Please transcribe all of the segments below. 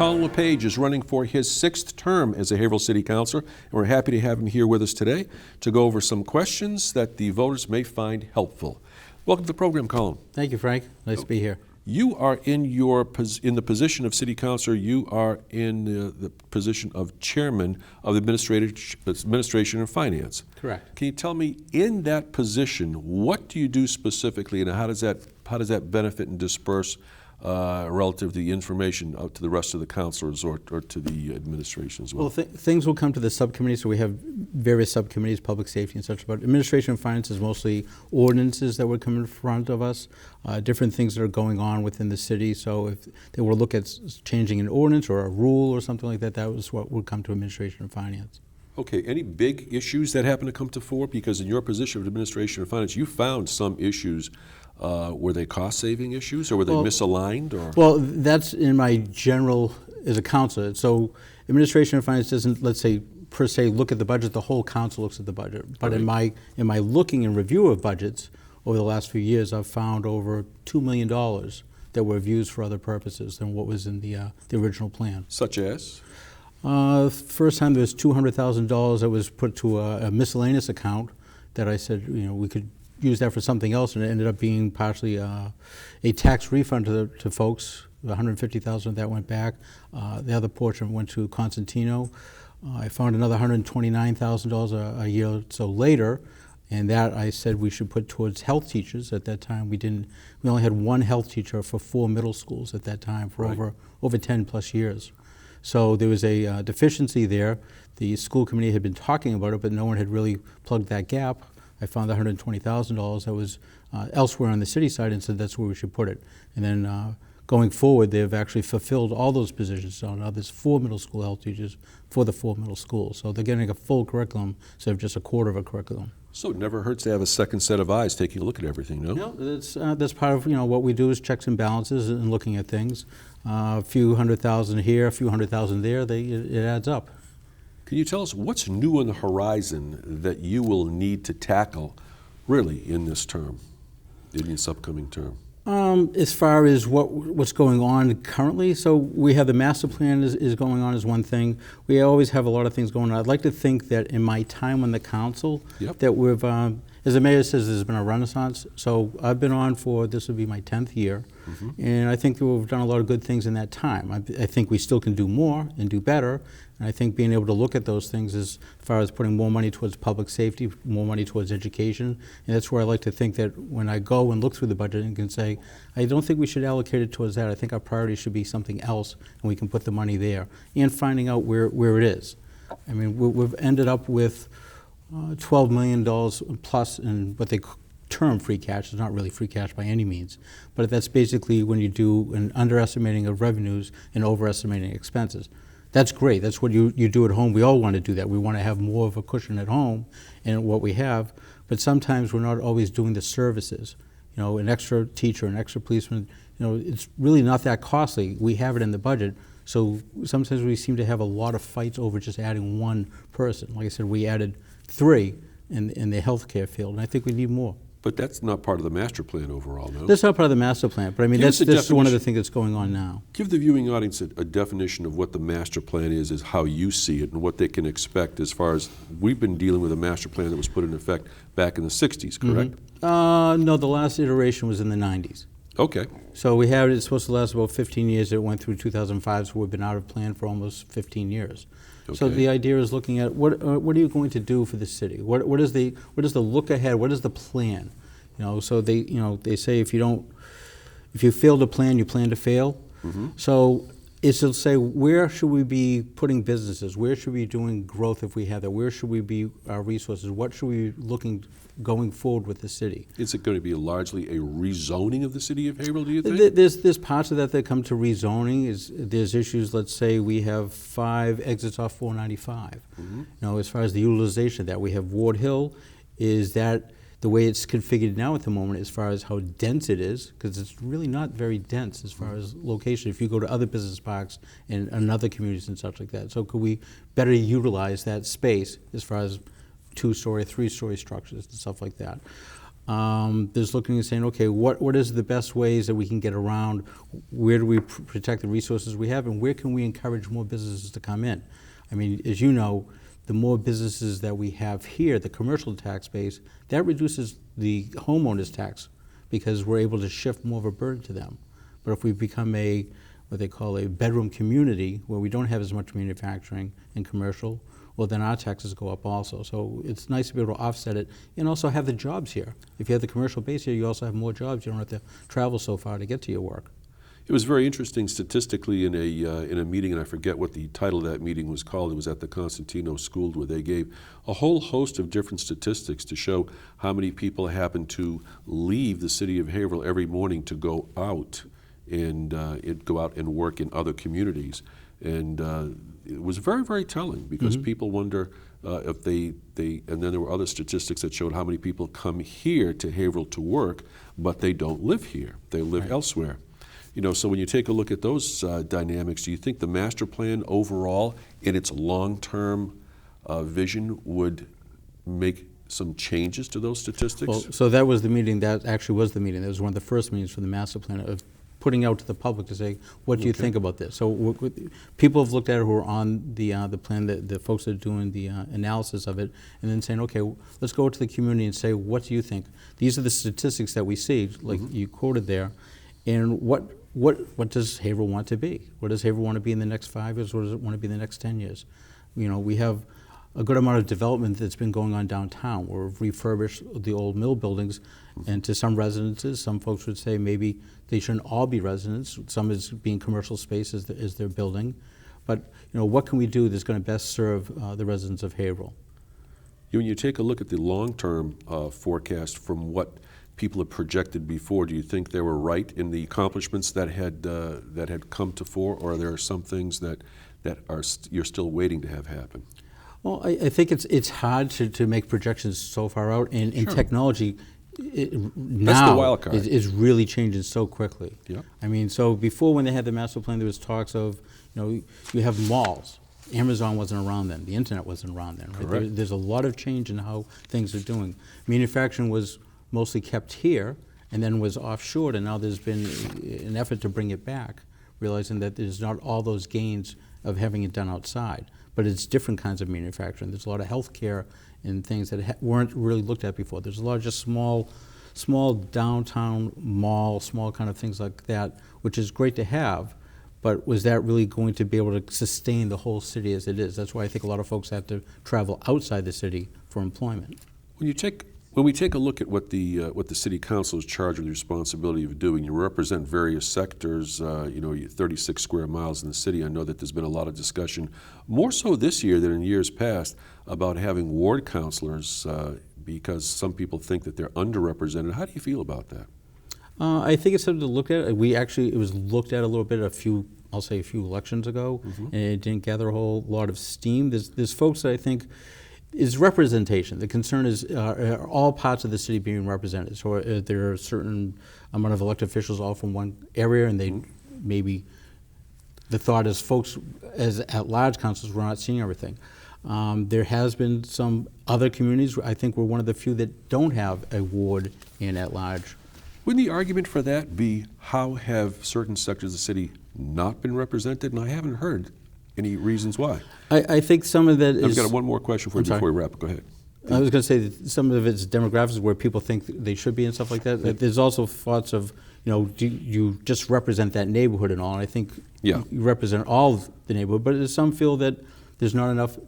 Colin LePage is running for his 6th term as a Haverhill City Councilor, and we're happy to have him here with us today to go over some questions that the voters may find helpful. Welcome to the program, Colin. Thank you, Frank. Nice to be here. You are in the position of City Councilor. You are in the position of Chairman of the Administration and Finance. Correct. Can you tell me, in that position, what do you do specifically, and how does that benefit and disperse relative to the information out to the rest of the councilors or to the administration as well? Well, things will come to the subcommittees, so we have various subcommittees, public safety and such, but administration and finance is mostly ordinances that would come in front of us, different things that are going on within the city. So if they were to look at changing an ordinance or a rule or something like that, that was what would come to administration and finance. Okay, any big issues that happen to come to fore? Because in your position of administration and finance, you found some issues. Were they cost-saving issues, or were they misaligned? Or? Well, that's in my general, as a council. So administration and finance doesn't, let's say, per se, look at the budget. The whole council looks at the budget. But right. in my looking and review of budgets over the last few years, I've found over $2 million that were used for other purposes than what was in the original plan. Such as? First time there was $200,000 that was put to a miscellaneous account that I said, we could use that for something else, and it ended up being partially a tax refund to folks. $150,000 of that went back. The other portion went to Constantino. I found another $129,000 a year or so later, and that I said we should put towards health teachers. At that time, we only had one health teacher for 4 middle schools at that time for right. over 10 plus years. So there was a deficiency there. The school committee had been talking about it, but no one had really plugged that gap. I found $120,000 that was elsewhere on the city side and said that's where we should put it. And then going forward, they've actually fulfilled all those positions. So now there's 4 middle school health teachers for the 4 middle schools. So they're getting a full curriculum instead of just a quarter of a curriculum. So it never hurts to have a second set of eyes taking a look at everything, no? No, that's part of what we do is checks and balances and looking at things. A few $100,000 here, a few $100,000 there, it adds up. Can you tell us what's new on the horizon that you will need to tackle really in this term, in this upcoming term? As far as what's going on currently, so we have the master plan is going on as one thing. We always have a lot of things going on. I'd like to think that in my time on the council, yep. that we've, as the mayor says, there's been a renaissance. So I've been on this will be my 10th year, mm-hmm. and I think that we've done a lot of good things in that time. I think we still can do more and do better. And I think being able to look at those things as far as putting more money towards public safety, more money towards education, and that's where I like to think that when I go and look through the budget and can say, I don't think we should allocate it towards that. I think our priority should be something else, and we can put the money there. And finding out where it is. I mean, we've ended up with $12 million plus in what they term free cash. It's not really free cash by any means, but that's basically when you do an underestimating of revenues and overestimating expenses. That's great. That's what you do at home. We all want to do that. We want to have more of a cushion at home and what we have, but sometimes we're not always doing the services. An extra teacher, an extra policeman, it's really not that costly. We have it in the budget, so sometimes we seem to have a lot of fights over just adding one person. Like I said, we added 3 in the healthcare field, and I think we need more. But that's not part of the master plan overall, no? That's not part of the master plan, but I mean, that's one of the things that's going on now. Give the viewing audience a definition of what the master plan is how you see it, and what they can expect as far as, we've been dealing with a master plan that was put in effect back in the 60s, correct? Mm-hmm. No, the last iteration was in the 90s. Okay. So it's supposed to last about 15 years. It went through 2005, so we've been out of plan for almost 15 years. Okay. So the idea is looking at what are you going to do for the city? What is the look ahead? What is the plan? So they say if you fail to plan, you plan to fail. Mm-hmm. So it's to say, where should we be putting businesses? Where should we be doing growth if we have that? Where should we be our resources? What should we be looking going forward with the city? Is it going to be largely a rezoning of the city of Haverhill, do you think? There's parts of that come to rezoning. There's issues, let's say we have 5 exits off 495. Mm-hmm. As far as the utilization of that, we have Ward Hill. Is that the way it's configured now at the moment as far as how dense it is, because it's really not very dense as far as location if you go to other business parks and other communities and such like that. So could we better utilize that space as far as 2-story, 3-story structures and stuff like that? There's looking and saying, okay, what is the best ways that we can get around? Where do we protect the resources we have, and where can we encourage more businesses to come in? I mean, as you know, the more businesses that we have here, the commercial tax base, that reduces the homeowners tax because we're able to shift more of a burden to them. But if we become what they call a bedroom community where we don't have as much manufacturing and commercial, well, then our taxes go up also. So it's nice to be able to offset it and also have the jobs here. If you have the commercial base here, you also have more jobs. You don't have to travel so far to get to your work. It was very interesting statistically in a meeting, and I forget what the title of that meeting was called. It was at the Constantino School, where they gave a whole host of different statistics to show how many people happen to leave the city of Haverhill every morning to go out and work in other communities. And it was very, very telling because people wonder if they and then there were other statistics that showed how many people come here to Haverhill to work, but they don't live here. They live elsewhere. You know, so when you take a look at those dynamics, do you think the master plan overall, in its long-term vision, would make some changes to those statistics? Well, so that was the meeting. That actually was the meeting. That was one of the first meetings for the master plan of putting out to the public to say, what do you think about this? So people have looked at it who are on the plan, the folks that are doing the analysis of it, and then saying, okay, let's go to the community and say, what do you think? These are the statistics that we see, like you quoted there, and what does Haverhill want to be? What does Haverhill want to be in the next 5 years? What does it want to be in the next 10 years? You know, we have a good amount of development that's been going on downtown. We've refurbished the old mill buildings, and to some residences, some folks would say maybe they shouldn't all be residents. Some is being commercial space as their building. But you know, what can we do that's going to best serve the residents of Haverhill? When you take a look at the long-term forecast from what people have projected before, do you think they were right in the accomplishments that had come to fore, or are there some things that you're still waiting to have happen? Well, I think it's hard to make projections so far out, and technology now the wild card. is really changing so quickly. Yep. I mean, so before when they had the master plan, there was talks of, you know, you have malls. Amazon wasn't around then. The internet wasn't around then. Right? There's a lot of change in how things are doing. Manufacturing was mostly kept here and then was offshored, and now there's been an effort to bring it back, realizing that there's not all those gains of having it done outside, but it's different kinds of manufacturing. There's a lot of healthcare and things that weren't really looked at before. There's a lot of just small downtown mall, small kind of things like that, which is great to have, but was that really going to be able to sustain the whole city as it is? That's why I think a lot of folks have to travel outside the city for employment. When we take a look at what the city council is charged with the responsibility of doing, you represent various sectors, 36 square miles in the city. I know that there's been a lot of discussion, more so this year than in years past, about having ward councilors because some people think that they're underrepresented. How do you feel about that? I think it's something to look at. It was looked at a little bit a few elections ago, and it didn't gather a whole lot of steam. There's folks that I think is representation. The concern is are all parts of the city being represented. So there are a certain amount of elected officials all from one area, and they maybe the thought is folks as at-large councils we're not seeing everything. There has been some other communities. I think we're one of the few that don't have a ward in at-large. Wouldn't the argument for that be how have certain sectors of the city not been represented? And I haven't heard any reasons why. I think some of that is... I've got one more question for you before we wrap. Go ahead. I was going to say that some of it's demographics where people think they should be and stuff like that. There's also thoughts of, do you just represent that neighborhood and all? And I think you represent all of the neighborhood, but there's some feel that there's not enough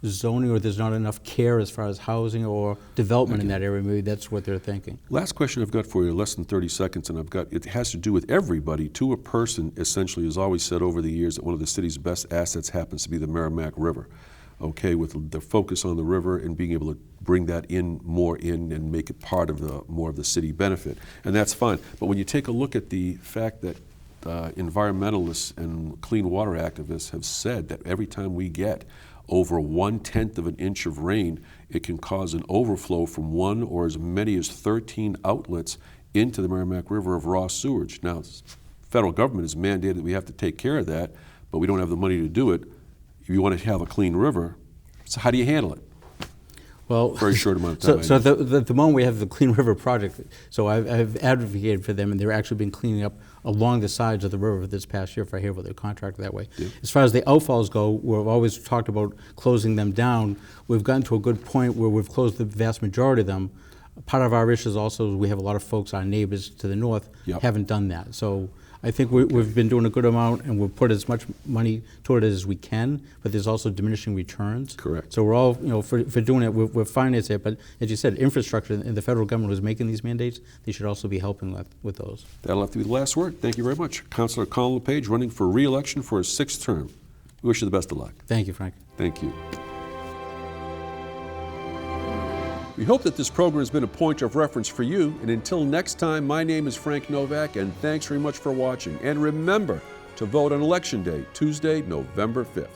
zoning or there's not enough care as far as housing or development in that area. Maybe that's what they're thinking. Last question I've got for you, less than 30 seconds, and it has to do with everybody. To a person, essentially, has always said over the years that one of the city's best assets happens to be the Merrimack River. Okay, with the focus on the river and being able to bring that more in and make it part of more of the city benefit. And that's fine. But when you take a look at the fact that environmentalists and clean water activists have said that every time we get over 1/10 of an inch of rain, it can cause an overflow from one or as many as 13 outlets into the Merrimack River of raw sewage. Now, the federal government has mandated that we have to take care of that, but we don't have the money to do it. If you want to have a clean river, so how do you handle it? Well, very short amount of so, time. so at the moment we have the Clean River project. So I've advocated for them, and they're actually been cleaning up along the sides of the river this past year, if I hear about their contract that way. Yeah. As far as the outfalls go, we've always talked about closing them down. We've gotten to a good point where we've closed the vast majority of them. Part of our issues also is we have a lot of folks, our neighbors to the north, Yep. haven't done that. So I think we've been doing a good amount, and we've put as much money toward it as we can, but there's also diminishing returns. Correct. So we're all, for doing it, we're financed it, but as you said, infrastructure, and the federal government who's making these mandates, they should also be helping with those. That'll have to be the last word. Thank you very much. Councilor Colin LePage, running for re-election for his 6th term. We wish you the best of luck. Thank you, Frank. Thank you. We hope that this program has been a point of reference for you. And until next time, my name is Frank Novak, and thanks very much for watching. And remember to vote on Election Day, Tuesday, November 5th.